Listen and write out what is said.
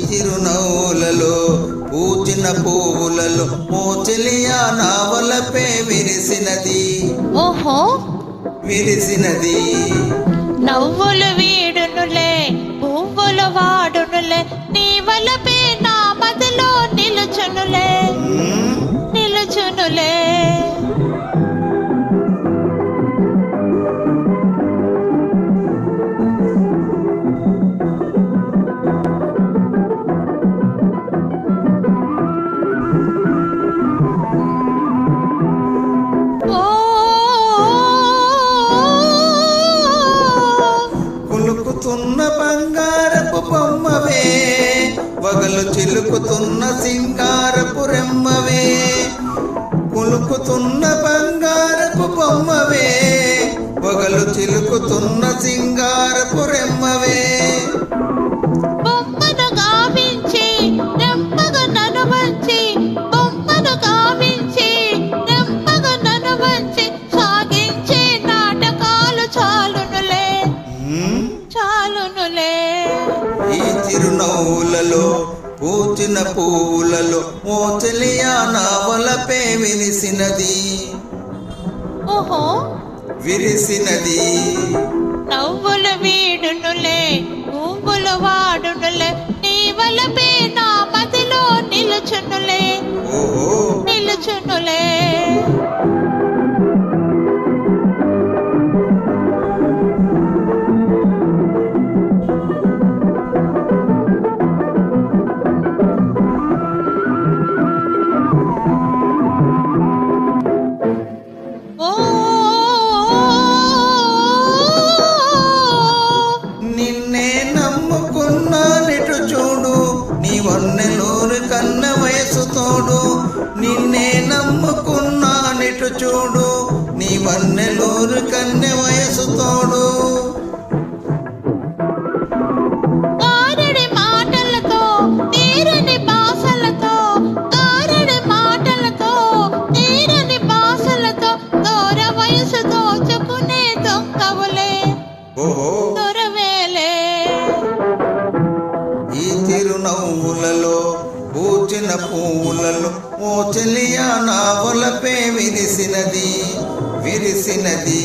చిరునవ్వులలో పూచిన పువ్వులలో ఓ చెలియా నా వలపే విరిసినది. ఓహో విరిసినది. నవ్వులు వీడునులే పువ్వులు వాడునులే నీ వలపే నా మదిలో నిలుచునులే నిలుచునులే. కులుకుతున్న బంగారపు బొమ్మవే వగలు చిలుకుతున్న సింగారపు రెమ్మవే. కులుకుతున్న బంగారపు బొమ్మవే వగలు చిలుకుతున్న సింగారపు రెమ్మవే. బొమ్మను గావించి నెమ్మగా నన్ను వంచి బొమ్మను గావించి నెమ్మగా నన్ను వంచి సాగించే నాటకాలు చాలునులే చాలునులే. ఈ చిరునవ్వులలో పూచిన పువ్వులలో ఓ చెలియా నా వలపే విరిసినది. ఓహో విరిసినది. నవ్వులు వీడునులే పువ్వులు వాడునులే నీ వలపే నా మదిలో నిలుచునులే నిలుచునులే. నిన్నే నమ్ముకున్నానిటు చూడు నీ వన్నెలూరు కన్న వయసు తోడు. నిన్నే నమ్ముకున్నానిటు చూడు నీ వన్నెలూరు కన్న వయసు తోడు. గారడి మాటలతో తీరని భాషలతో గారడి మాటలతో తీరని భాషలతో దూర వయసు దోచుకునే దొంగవులే దొరవేలే. ఈ చిరునవ్వులలో పూచిన పువ్వులలో ఓ చెలియా నా వలపే విరిసినది విరిసినది.